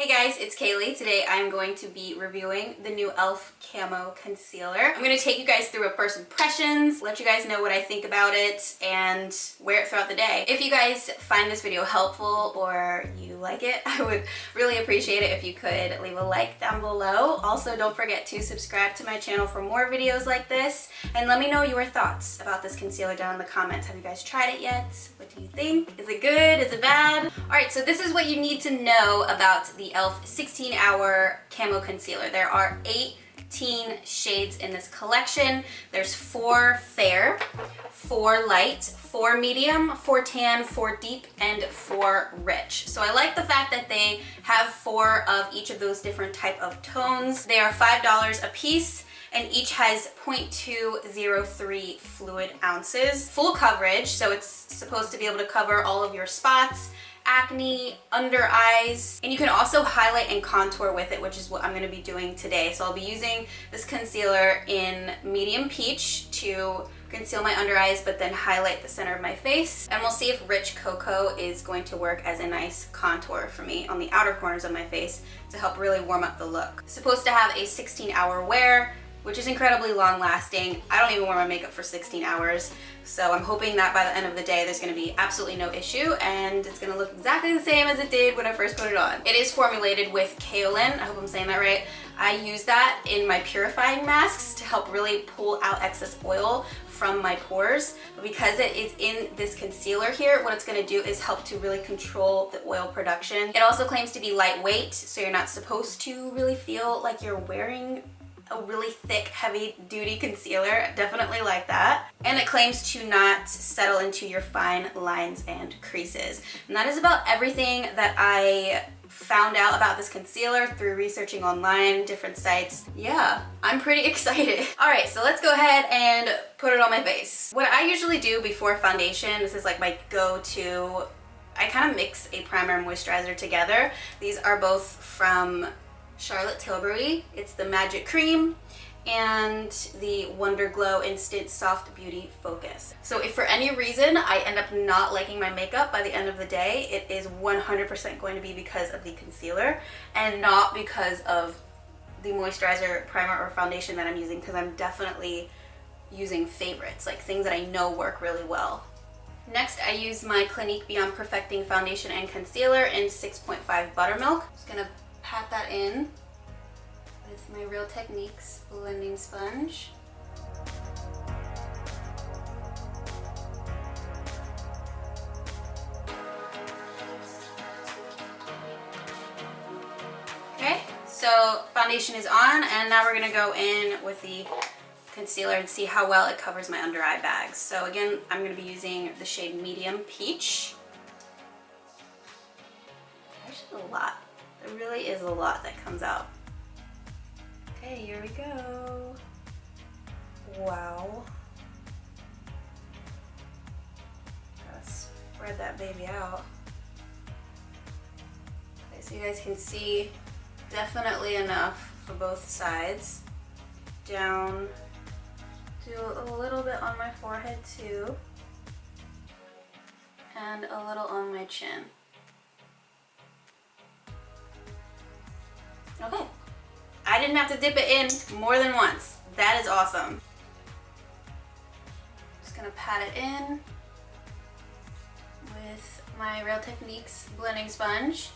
Hey guys, it's Kayleigh. Today I'm going to be reviewing the new Elf Camo Concealer. I'm going to take you guys through a first impressions, let you guys know what I think about it, and wear it throughout the day. If you guys find this video helpful or you like it, I would really appreciate it if you could leave a like down below. Also, don't forget to subscribe to my channel for more videos like this, and let me know your thoughts about this concealer down in the comments. Have you guys tried it yet? What do you think? Is it good? Is it bad? Alright, so this is what you need to know about the Elf 16-Hour Camo Concealer. There are 18 shades in this collection. There's 4 fair, 4 light, 4 medium, 4 tan, 4 deep, and 4 rich. So I like the fact that they have 4 of each of those different type of tones. They are $5 a piece, and each has 0.203 fluid ounces. Full coverage, so it's supposed to be able to cover all of your spots, acne, under eyes, and you can also highlight and contour with it, which is what I'm going to be doing today. So I'll be using this concealer in medium peach to conceal my under eyes but then highlight the center of my face, and we'll see if rich cocoa is going to work as a nice contour for me on the outer corners of my face to help really warm up the look. It's supposed to have a 16-hour wear, which is incredibly long lasting. I don't even wear my makeup for 16 hours, so I'm hoping that by the end of the day there's going to be absolutely no issue and it's going to look exactly the same as it did when I first put it on. It is formulated with Kayleigh, I hope I'm saying that right. I use that in my purifying masks to help really pull out excess oil from my pores, but because it is in this concealer here, what it's going to do is help to really control the oil production. It also claims to be lightweight, so you're not supposed to really feel like you're wearing a really thick, heavy-duty concealer. Definitely like that. And it claims to not settle into your fine lines and creases. And that is about everything that I found out about this concealer through researching online, different sites. Yeah, I'm pretty excited. Alright, so let's go ahead and put it on my face. What I usually do before foundation, this is like my go-to, I kind of mix a primer and moisturizer together. These are both from Charlotte Tilbury. It's the Magic Cream and the Wonder Glow Instant Soft Beauty Focus. So if for any reason I end up not liking my makeup by the end of the day, it is 100% going to be because of the concealer and not because of the moisturizer, primer, or foundation that I'm using, because I'm definitely using favorites, like things that I know work really well. Next, I use my Clinique Beyond Perfecting Foundation and Concealer in 6.5 Buttermilk. I'm just gonna pat that in with my Real Techniques blending sponge. Okay, so foundation is on, and now we're gonna go in with the concealer and see how well it covers my under eye bags. So again, I'm gonna be using the shade Medium Peach. Actually a lot. There really is a lot that comes out. Okay, here we go. Wow. Gotta spread that baby out. Okay, so you guys can see definitely enough for both sides. Down, do a little bit on my forehead too, and a little on my chin. Okay, I didn't have to dip it in more than once. That is awesome. Just gonna pat it in with my Real Techniques blending sponge.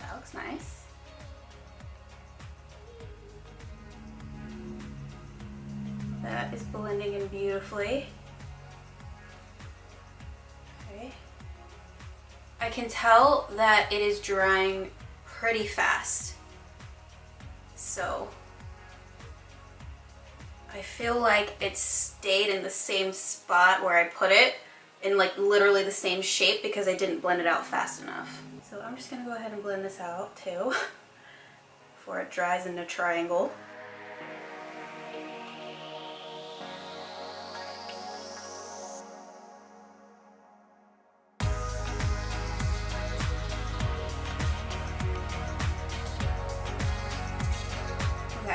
That looks nice. That is blending in beautifully. Okay. I can tell that it is drying pretty fast. So I feel like it stayed in the same spot where I put it, in like literally the same shape, because I didn't blend it out fast enough. So I'm just gonna go ahead and blend this out too before it dries into a triangle.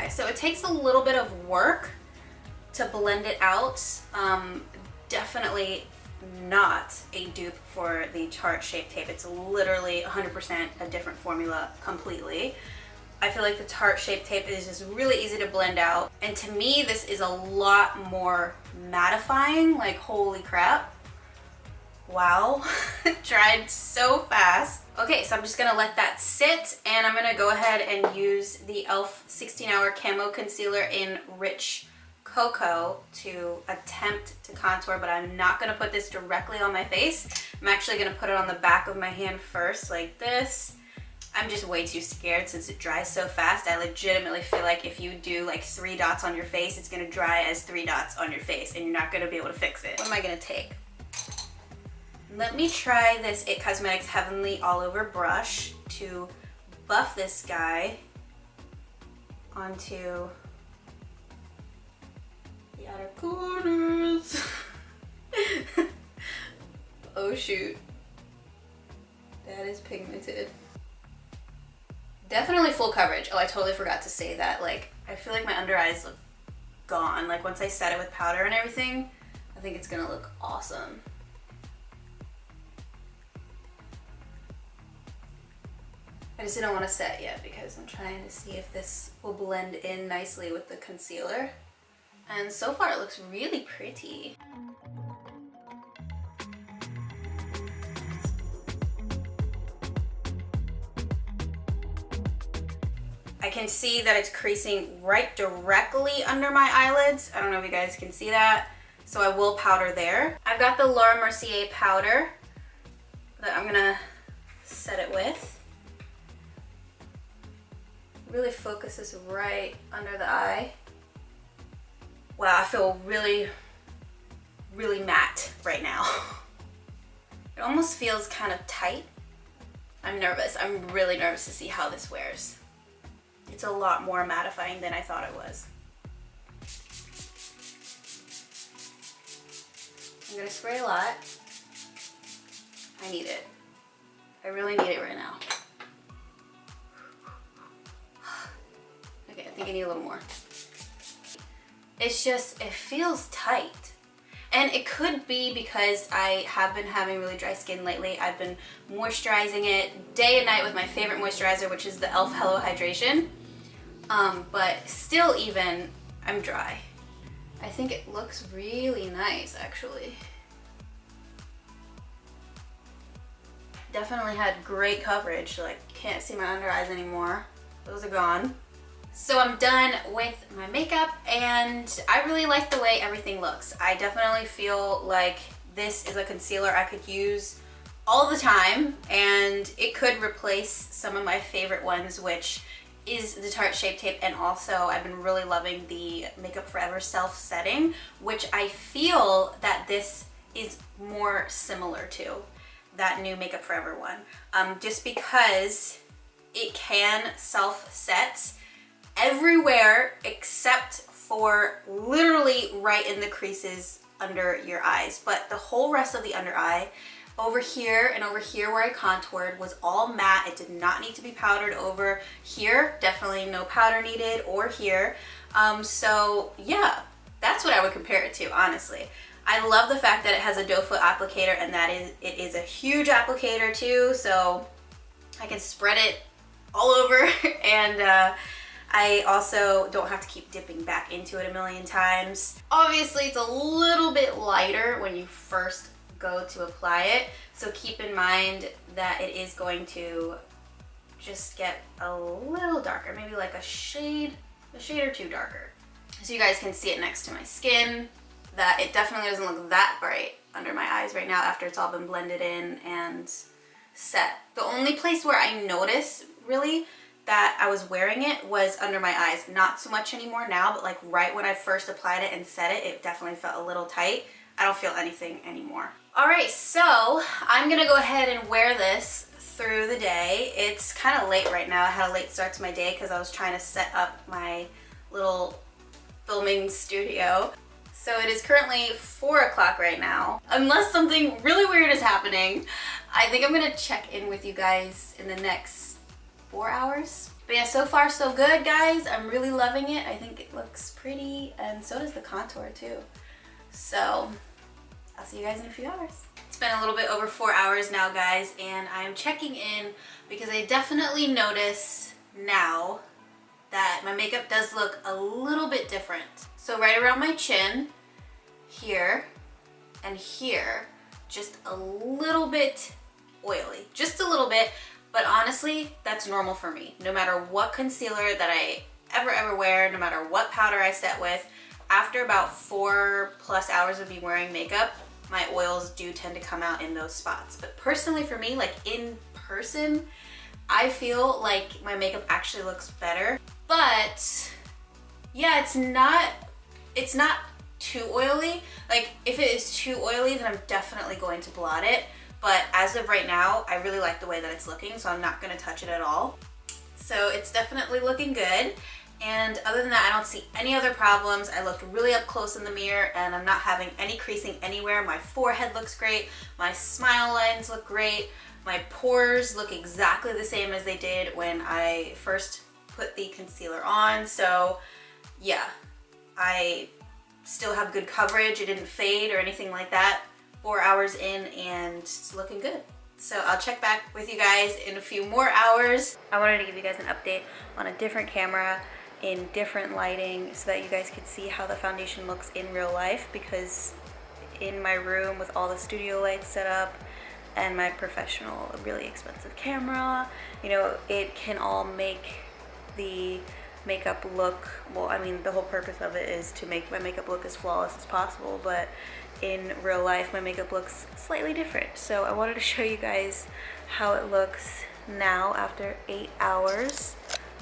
So it takes a little bit of work to blend it out. Definitely not a dupe for the Tarte Shape Tape. It's literally 100% a different formula completely. I feel like the Tarte Shape Tape is just really easy to blend out. And to me, this is a lot more mattifying. Like, holy crap. Wow. Dried so fast. Okay, so I'm just gonna let that sit, and I'm gonna go ahead and use the Elf 16-Hour Camo Concealer in Rich Cocoa to attempt to contour, but I'm not gonna put this directly on my face. I'm actually gonna put it on the back of my hand first, like this. I'm just way too scared since it dries so fast. I legitimately feel like if you do like 3 dots on your face, it's gonna dry as 3 dots on your face and you're not gonna be able to fix it. What am I gonna take? Let me try this It Cosmetics Heavenly All Over brush to buff this guy onto the outer corners. Oh shoot. That is pigmented. Definitely full coverage. Oh, I totally forgot to say that. Like, I feel like my under eyes look gone. Like, once I set it with powder and everything, I think it's gonna look awesome. I just didn't want to set yet because I'm trying to see if this will blend in nicely with the concealer. And so far it looks really pretty. I can see that it's creasing right directly under my eyelids. I don't know if you guys can see that. So I will powder there. I've got the Laura Mercier powder that I'm gonna set it with. Really focuses right under the eye. Wow, I feel really, really matte right now. It almost feels kind of tight. I'm nervous. I'm really nervous to see how this wears. It's a lot more mattifying than I thought it was. I'm gonna spray a lot. I need it. I really need it right now. Okay, I think I need a little more. It's just, it feels tight. And it could be because I have been having really dry skin lately. I've been moisturizing it day and night with my favorite moisturizer, which is the Elf Hello Hydration. But still even, I'm dry. I think it looks really nice, actually. Definitely had great coverage. Like, can't see my under eyes anymore. Those are gone. So I'm done with my makeup and I really like the way everything looks. I definitely feel like this is a concealer I could use all the time and it could replace some of my favorite ones, which is the Tarte Shape Tape, and also I've been really loving the Makeup Forever Self Setting, which I feel that this is more similar to that new Makeup Forever one, just because it can self-set everywhere except for literally right in the creases under your eyes, but the whole rest of the under eye, over here and over here where I contoured, was all matte. It did not need to be powdered. Over here, definitely no powder needed, or here. So yeah, that's what I would compare it to, honestly. I love the fact that it has a doe foot applicator, and that it is a huge applicator too, so I can spread it all over and I also don't have to keep dipping back into it a million times. Obviously, it's a little bit lighter when you first go to apply it, so keep in mind that it is going to just get a little darker, maybe like a shade or two darker. So you guys can see it next to my skin, that it definitely doesn't look that bright under my eyes right now after it's all been blended in and set. The only place where I noticed really that I was wearing it was under my eyes. Not so much anymore now, but like right when I first applied it and set it, it definitely felt a little tight. I don't feel anything anymore. All right, so I'm gonna go ahead and wear this through the day. It's kind of late right now. I had a late start to my day because I was trying to set up my little filming studio. So it is currently 4 o'clock right now. Unless something really weird is happening, I think I'm gonna check in with you guys in the next 4 hours. But yeah, so far so good, guys. I'm really loving it. I think it looks pretty, and so does the contour too. So I'll see you guys in a few hours. It's been a little bit over 4 hours now, guys, and I'm checking in because I definitely notice now that my makeup does look a little bit different. So right around my chin, here, and here, just a little bit oily. Just a little bit, but honestly, that's normal for me. No matter what concealer that I ever wear, no matter what powder I set with, after about 4+ hours of me wearing makeup, my oils do tend to come out in those spots. But personally for me, like in person, I feel like my makeup actually looks better. But yeah, it's not too oily. Like if it is too oily, then I'm definitely going to blot it. But as of right now, I really like the way that it's looking, so I'm not gonna touch it at all. So it's definitely looking good. And other than that, I don't see any other problems. I looked really up close in the mirror and I'm not having any creasing anywhere. My forehead looks great. My smile lines look great. My pores look exactly the same as they did when I first put the concealer on. So yeah, I still have good coverage. It didn't fade or anything like that. 4 hours in and it's looking good. So I'll check back with you guys in a few more hours. I wanted to give you guys an update on a different camera in different lighting so that you guys could see how the foundation looks in real life, because in my room with all the studio lights set up and my professional, really expensive camera, you know, it can all make the makeup look, well, I mean, the whole purpose of it is to make my makeup look as flawless as possible, but in real life my makeup looks slightly different. So I wanted to show you guys how it looks now after 8 hours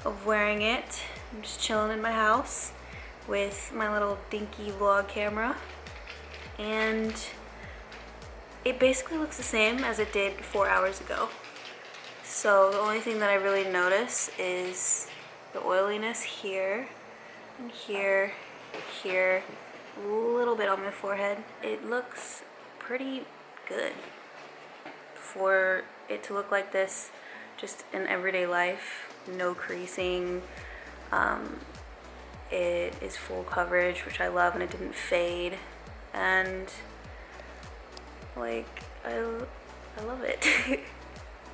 of wearing it. I'm just chilling in my house with my little dinky vlog camera, and it basically looks the same as it did 4 hours ago. So the only thing that I really notice is the oiliness here and here, here, a little bit on my forehead. It looks pretty good for it to look like this just in everyday life. No creasing. It is full coverage, which I love, and it didn't fade, and like I love it.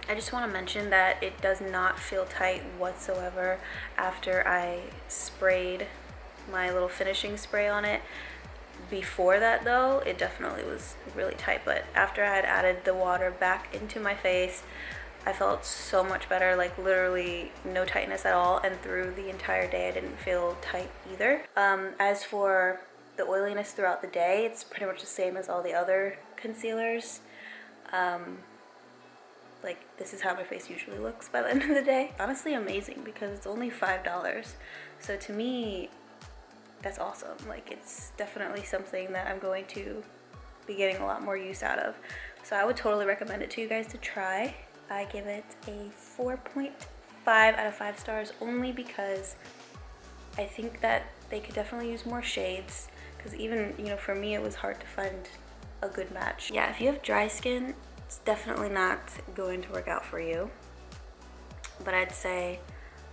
I just want to mention that it does not feel tight whatsoever after I sprayed my little finishing spray on it. Before that though, it definitely was really tight, but after I had added the water back into my face, I felt so much better, like literally no tightness at all, and through the entire day I didn't feel tight either. As for the oiliness throughout the day, it's pretty much the same as all the other concealers. Like this is how my face usually looks by the end of the day. Honestly amazing, because it's only $5. So to me, that's awesome. Like it's definitely something that I'm going to be getting a lot more use out of. So I would totally recommend it to you guys to try. I give it a 4.5 out of 5 stars only because I think that they could definitely use more shades, because even, you know, for me it was hard to find a good match. Yeah, if you have dry skin, it's definitely not going to work out for you. But I'd say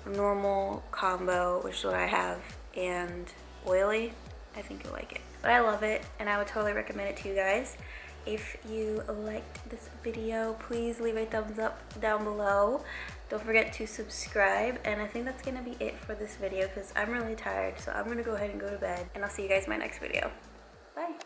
normal combo, which is what I have, and oily, I think you'll like it. But I love it and I would totally recommend it to you guys. If you liked this video, please leave a thumbs up down below. Don't forget to subscribe, and I think that's gonna be it for this video because I'm really tired, so I'm gonna go ahead and go to bed, and I'll see you guys in my next video. Bye.